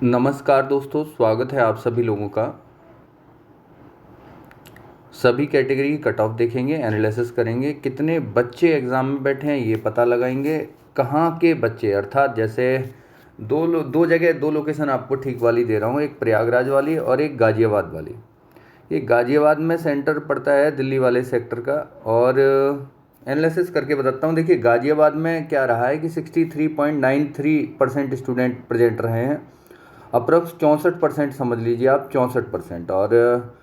नमस्कार दोस्तों, स्वागत है आप सभी लोगों का। सभी कैटेगरी की कट ऑफ देखेंगे, एनालिसिस करेंगे, कितने बच्चे एग्ज़ाम में बैठे हैं ये पता लगाएंगे, कहाँ के बच्चे, अर्थात जैसे दो जगह दो लोकेशन आपको ठीक वाली दे रहा हूँ, एक प्रयागराज वाली और एक गाज़ियाबाद वाली। ये गाज़ियाबाद में सेंटर पड़ता है दिल्ली वाले सेक्टर का, और एनालिसिस करके बताता हूँ। देखिए गाज़ियाबाद में क्या रहा है कि 63.93% स्टूडेंट प्रेजेंट रहे हैं, अप्रॉक्स 64% समझ लीजिए आप, 64%। और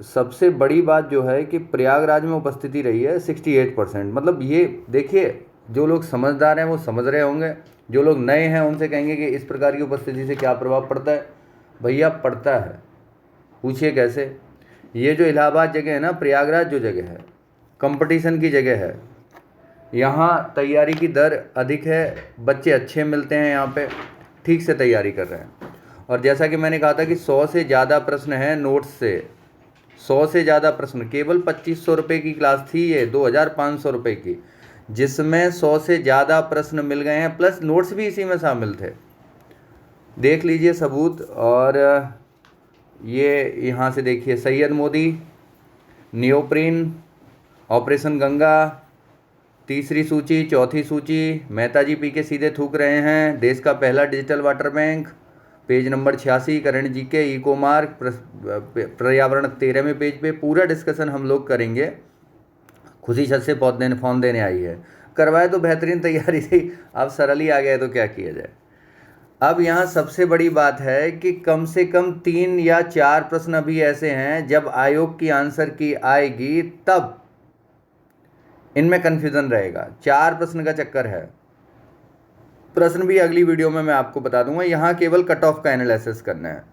सबसे बड़ी बात जो है कि प्रयागराज में उपस्थिति रही है 68%। मतलब ये देखिए, जो लोग समझदार हैं वो समझ रहे होंगे, जो लोग नए हैं उनसे कहेंगे कि इस प्रकार की उपस्थिति से क्या प्रभाव पड़ता है। भैया पड़ता है, पूछिए कैसे। ये जो इलाहाबाद जगह है ना, प्रयागराज जो जगह है, कंपटीशन की जगह है, यहाँ तैयारी की दर अधिक है, बच्चे अच्छे मिलते हैं, यहाँ पे ठीक से तैयारी कर रहे हैं। और जैसा कि मैंने कहा था कि 100 से ज़्यादा प्रश्न हैं नोट्स से, 100 से ज़्यादा प्रश्न। केवल 2500 रुपये की क्लास थी ये, 2500 रुपये की, जिसमें 100 से ज़्यादा प्रश्न मिल गए हैं, प्लस नोट्स भी इसी में शामिल थे। देख लीजिए सबूत। और ये यहाँ से देखिए, सैयद मोदी, नियोप्रिन, ऑपरेशन गंगा, तीसरी सूची, चौथी सूची, मेहता जी पी के सीधे थूक रहे हैं, देश का पहला digital water bank, page number 86, current GK, eco mark, पर्यावरण 13वें पेज पे। पूरा डिस्कशन हम लोग करेंगे। खुशी छत से फोन देने आई है, करवाए तो बेहतरीन तैयारी थी, अब सरल ही आ गया तो क्या किया जाए। अब यहाँ सबसे बड़ी बात है कि कम से कम 3 या 4 प्रश्न अभी ऐसे हैं, जब आयोग की आंसर की आएगी तब इनमें कन्फ्यूज़न रहेगा। 4 प्रश्न का चक्कर है। प्रश्न भी अगली वीडियो में मैं आपको बता दूंगा। यहाँ केवल कट ऑफ का एनालिसिस करना है।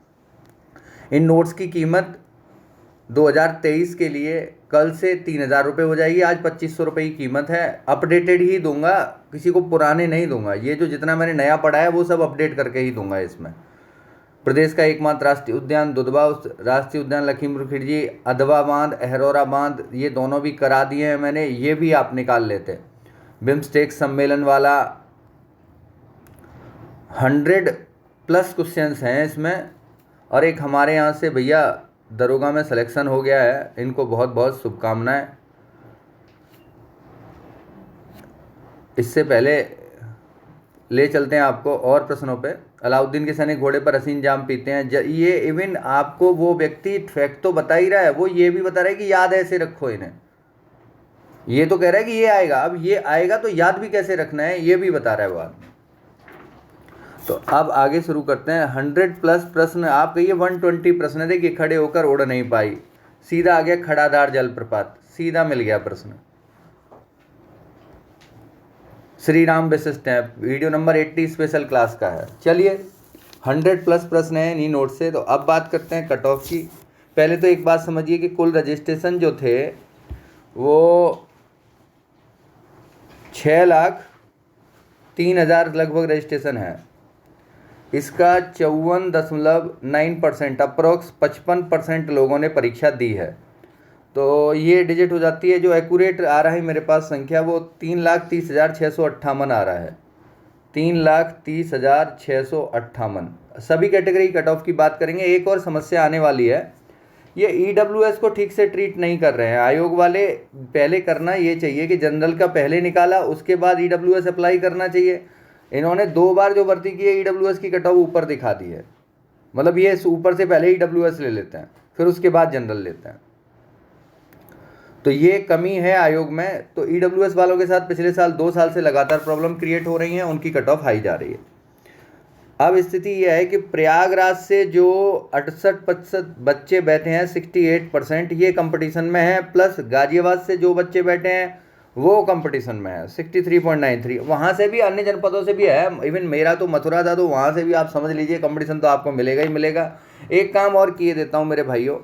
इन नोट्स की कीमत 2023 के लिए कल से 3000 रुपये हो जाएगी। आज 2500 रुपये की कीमत है। अपडेटेड ही दूंगा, किसी को पुराने नहीं दूंगा। ये जो जितना मैंने नया पढ़ा है वो सब अपडेट करके ही दूंगा। इसमें प्रदेश का एकमात्र राष्ट्रीय उद्यान दुधवा राष्ट्रीय उद्यान लखीमपुर खिड़जी, अधवा बांध, अहरौरा बांध, ये दोनों भी करा दिए हैं मैंने, ये भी आप निकाल लेते। बिम्स्टेक सम्मेलन वाला 100+ क्वेश्चंस हैं इसमें। और एक हमारे यहाँ से भैया दरोगा में सिलेक्शन हो गया है, इनको बहुत बहुत शुभकामनाएं। इससे पहले ले चलते हैं आपको और प्रश्नों पे। अलाउद्दीन के सैनिक घोड़े पर हसीन जाम पीते हैं। ये इवन आपको वो व्यक्ति फैक्ट तो बता ही रहा है, वो ये भी बता रहा है कि याद ऐसे रखो इन्हें। ये तो कह रहा है कि ये आएगा, अब ये आएगा तो याद भी कैसे रखना है ये भी बता रहा है बाद में। तो अब आगे शुरू करते हैं। 100+ प्रश्न, आप कहिए 120 प्रश्न है। देखिए, खड़े होकर उड़ नहीं पाई, सीधा आ गया खड़ाधार जलप्रपात, सीधा मिल गया प्रश्न। श्री राम विशिष्ट है, वीडियो नंबर 80 स्पेशल क्लास का है। चलिए, 100+ प्रश्न है इन्हीं नोट से। तो अब बात करते हैं कट ऑफ की। पहले तो एक बात समझिए कि कुल रजिस्ट्रेशन जो थे वो 6,03,000 लगभग रजिस्ट्रेशन है। इसका 54.9% अप्रोक्स 55% लोगों ने परीक्षा दी है। तो ये डिजिट हो जाती है। जो एक्यूरेट आ रहा है मेरे पास संख्या, वो 3,30,658 आ रहा है। 3,30,658। सभी कैटेगरी कट ऑफ की बात करेंगे। एक और समस्या आने वाली है, ये EWS को ठीक से ट्रीट नहीं कर रहे हैं आयोग वाले। पहले करना ये चाहिए कि जनरल का पहले निकाला, उसके बाद EWS अप्लाई करना चाहिए। इन्होंने 2 बार जो भर्ती की है EWS की कट ऑफ ऊपर दिखा दी है। मतलब ये ऊपर से पहले EWS ले लेते हैं, फिर उसके बाद जनरल लेते हैं। तो ये कमी है आयोग में। तो EWS वालों के साथ पिछले साल 2 साल से लगातार प्रॉब्लम क्रिएट हो रही हैं, उनकी कट ऑफ हाई जा रही है। अब स्थिति यह है कि प्रयागराज से जो 68% बच्चे बैठे हैं, 68%, ये कंपटीशन में है। प्लस गाजियाबाद से जो बच्चे बैठे हैं वो कंपटीशन में है, 63.93। वहाँ से भी, अन्य जनपदों से भी है। इवन मेरा तो मथुरा था, तो वहाँ से भी आप समझ लीजिए कंपटीशन तो आपको मिलेगा ही मिलेगा। एक काम और किए देता हूँ मेरे भाइयों,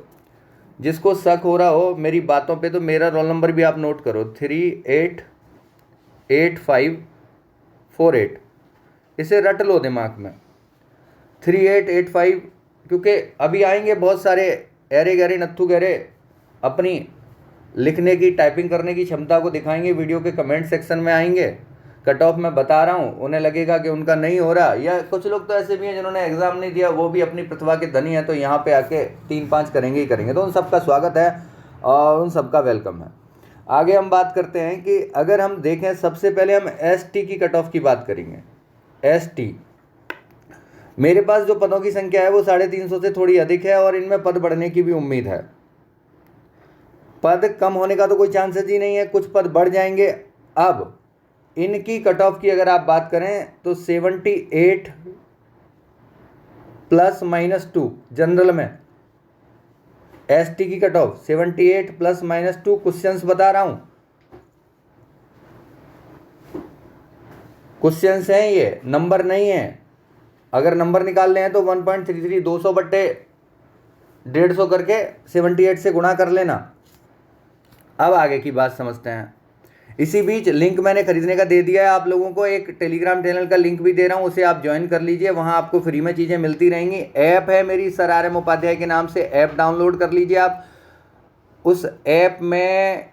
जिसको शक हो रहा हो मेरी बातों पे, तो मेरा रोल नंबर भी आप नोट करो, 388548। इसे रट लो दिमाग में, 3885। क्योंकि अभी आएंगे बहुत सारे ऐरे गहरे नत्थु गहरे, अपनी लिखने की, टाइपिंग करने की क्षमता को दिखाएंगे, वीडियो के कमेंट सेक्शन में आएंगे। कट ऑफ मैं बता रहा हूँ, उन्हें लगेगा कि उनका नहीं हो रहा, या कुछ लोग तो ऐसे भी हैं जिन्होंने एग्ज़ाम नहीं दिया, वो भी अपनी प्रतिभा के धनी हैं, तो यहाँ पे आके 3-5 करेंगे ही करेंगे। तो उन सबका स्वागत है और उन सबका वेलकम है। आगे हम बात करते हैं कि अगर हम देखें, सबसे पहले हम ST की कट ऑफ की बात करेंगे। ST, मेरे पास जो पदों की संख्या है वो 350 से थोड़ी अधिक है और इनमें पद बढ़ने की भी उम्मीद है। पद कम होने का तो कोई चांसेस ही नहीं है, कुछ पद बढ़ जाएंगे। अब इनकी कट ऑफ की अगर आप बात करें तो 78 ±2 जनरल में ST की कट ऑफ 78 ±2 क्वेश्चंस बता रहा हूं, क्वेश्चंस हैं, ये नंबर नहीं है। अगर नंबर निकालने हैं तो 1.33 200 बट्टे 150 करके 78 से गुणा कर लेना। अब आगे की बात समझते हैं। इसी बीच लिंक मैंने खरीदने का दे दिया है आप लोगों को, एक टेलीग्राम चैनल का लिंक भी दे रहा हूँ, उसे आप ज्वाइन कर लीजिए, वहाँ आपको फ्री में चीज़ें मिलती रहेंगी। ऐप है मेरी सर RM उपाध्याय के नाम से, ऐप डाउनलोड कर लीजिए आप। उस ऐप में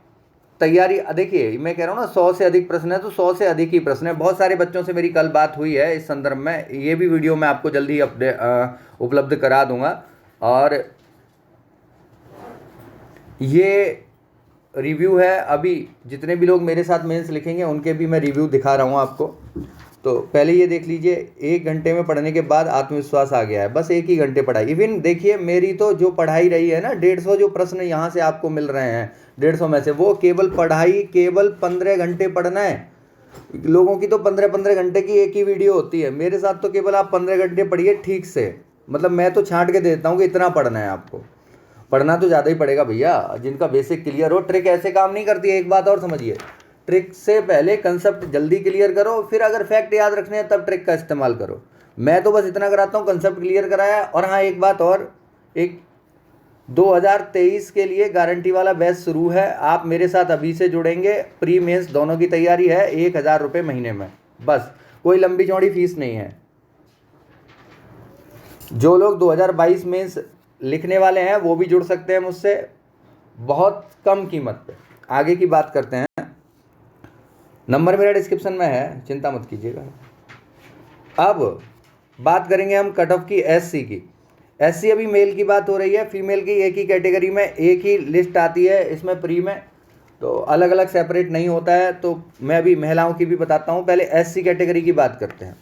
तैयारी, देखिए मैं कह रहा हूँ ना 100 से अधिक प्रश्न है, तो 100 से अधिक ही प्रश्न है। बहुत सारे बच्चों से मेरी कल बात हुई है इस संदर्भ में, ये भी वीडियो मैं आपको जल्दी उपलब्ध करा दूंगा। और ये रिव्यू है, अभी जितने भी लोग मेरे साथ मेंस लिखेंगे उनके भी मैं रिव्यू दिखा रहा हूँ आपको। तो पहले ये देख लीजिए, 1 घंटे में पढ़ने के बाद आत्मविश्वास आ गया है, बस 1 ही घंटे पढ़ाई। इवन देखिए मेरी तो जो पढ़ाई रही है ना, 150 जो प्रश्न यहाँ से आपको मिल रहे हैं 150 में से, वो केवल पढ़ाई केवल 15 घंटे पढ़ना है। लोगों की तो 15-15 घंटे की एक ही वीडियो होती है, मेरे साथ तो केवल आप 15 घंटे पढ़िए ठीक से। मतलब मैं तो छांट के देता हूँ कि इतना पढ़ना है आपको, पढ़ना तो ज़्यादा ही पड़ेगा भैया, जिनका बेसिक क्लियर हो। ट्रिक ऐसे काम नहीं करती है, एक बात और समझिए, ट्रिक से पहले कंसेप्ट जल्दी क्लियर करो, फिर अगर फैक्ट याद रखने हैं तब ट्रिक का इस्तेमाल करो। मैं तो बस इतना कराता हूँ, कंसेप्ट क्लियर कराया। और हाँ, एक बात और, एक 2023 के लिए गारंटी वाला बैच शुरू है, आप मेरे साथ अभी से जुड़ेंगे, प्री मेंस दोनों की तैयारी है, 1000 रुपये महीने में, बस, कोई लंबी चौड़ी फीस नहीं है। जो लोग 2022 मेंस लिखने वाले हैं वो भी जुड़ सकते हैं मुझसे, बहुत कम कीमत पे। आगे की बात करते हैं, नंबर मेरा डिस्क्रिप्शन में है, चिंता मत कीजिएगा। अब बात करेंगे हम कट ऑफ की SC की। SC अभी मेल की बात हो रही है, फीमेल की एक ही कैटेगरी में एक ही लिस्ट आती है इसमें प्री में, तो अलग अलग सेपरेट नहीं होता है। तो मैं अभी महिलाओं की भी बताता हूँ, पहले SC कैटेगरी की बात करते हैं।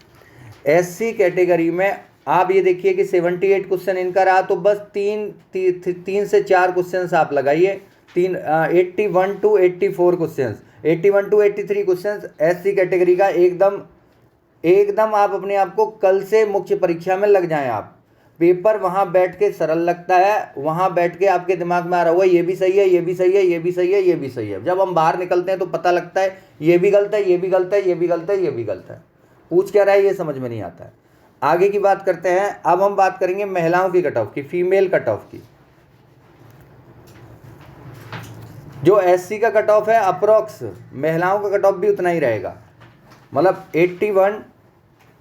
SC कैटेगरी में आप ये देखिए कि 78 क्वेश्चन इनका रहा, तो बस 3 से 4 क्वेश्चन आप लगाइए, 81 to 84 question, 81 to 83 question SC category का। एकदम आप अपने आप को कल से मुख्य परीक्षा में लग जाएं। आप पेपर वहाँ बैठ के सरल लगता है, वहाँ बैठ के आपके दिमाग में आ रहा हुआ ये भी सही है, ये भी सही है, ये भी सही है, ये भी सही है। जब हम बाहर निकलते हैं तो पता लगता है ये भी गलत है, ये भी गलत है, ये भी गलत है, ये भी गलत है, पूछ क्या रहा है ये समझ में नहीं आता है। आगे की बात करते हैं, अब हम बात करेंगे महिलाओं की कट ऑफ की, फीमेल कट ऑफ की। जो SC का कट ऑफ है अप्रोक्स, महिलाओं का कट ऑफ भी उतना ही रहेगा। मतलब 81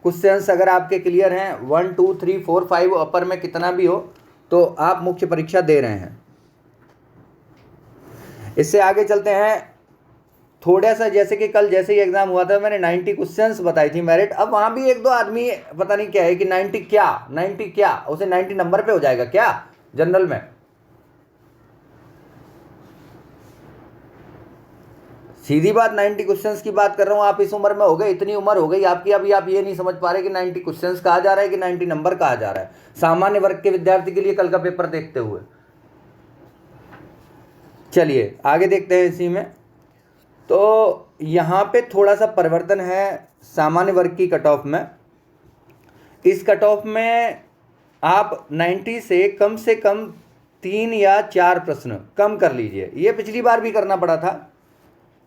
क्वेश्चंस अगर आपके क्लियर हैं, 1 2 3 4 5 अपर में कितना भी हो, तो आप मुख्य परीक्षा दे रहे हैं। इससे आगे चलते हैं थोड़ा सा, जैसे कि कल जैसे ही एग्जाम हुआ था मैंने 90 क्वेश्चंस बताई थी मेरिट। अब वहां भी 1-2 आदमी पता नहीं क्या है कि 90 क्या उसे 90 नंबर पे हो जाएगा क्या जनरल में। सीधी बात, 90 क्वेश्चंस की बात कर रहा हूं, आप इस उम्र में हो गए, इतनी उम्र हो गई आपकी, अभी आप ये नहीं समझ पा रहे कि 90 क्वेश्चंस कहा जा रहा है कि 90 नंबर कहा जा रहा है, सामान्य वर्ग के विद्यार्थी के लिए कल का पेपर देखते हुए। चलिए आगे देखते हैं इसी में। तो यहाँ पे थोड़ा सा परिवर्तन है सामान्य वर्ग की कट ऑफ में। इस कट ऑफ में आप 90 से कम 3 या 4 प्रश्न कम कर लीजिए। ये पिछली बार भी करना पड़ा था,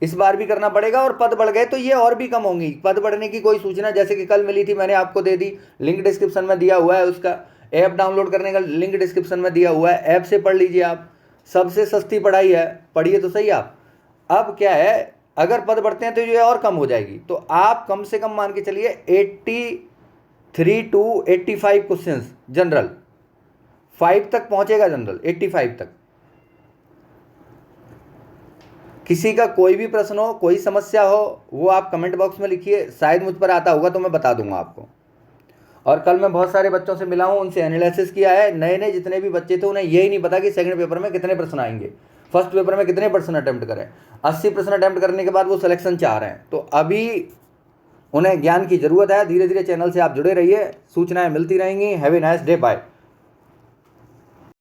इस बार भी करना पड़ेगा, और पद बढ़ गए तो ये और भी कम होंगी। पद बढ़ने की कोई सूचना जैसे कि कल मिली थी, मैंने आपको दे दी, लिंक डिस्क्रिप्शन में दिया हुआ है, उसका ऐप डाउनलोड करने का लिंक डिस्क्रिप्शन में दिया हुआ है, ऐप से पढ़ लीजिए आप, सबसे सस्ती पढ़ाई है, पढ़िए तो सही आप। अब क्या है, अगर पद बढ़ते हैं तो ये और कम हो जाएगी, तो आप कम से कम मान के चलिए 83 to 85 क्वेश्चन जनरल, 5 तक पहुंचेगा जनरल, 85 तक किसी का कोई भी प्रश्न हो, कोई समस्या हो, वो आप कमेंट बॉक्स में लिखिए, शायद मुझ पर आता होगा तो मैं बता दूंगा आपको। और कल मैं बहुत सारे बच्चों से मिला हूँ, उनसे एनालिसिस किया है। नए नए जितने भी बच्चे थे उन्हें यही नहीं पता कि सेकंड पेपर में कितने प्रश्न आएंगे, फर्स्ट पेपर में कितने प्रश्न अटेम्प्ट करें। 80 प्रश्न अटेम्प्ट करने के बाद वो सिलेक्शन चाह रहे हैं, तो अभी उन्हें ज्ञान की ज़रूरत है। धीरे धीरे चैनल से आप जुड़े रहिए, सूचनाएं मिलती रहेंगी। Have a nice day, bye.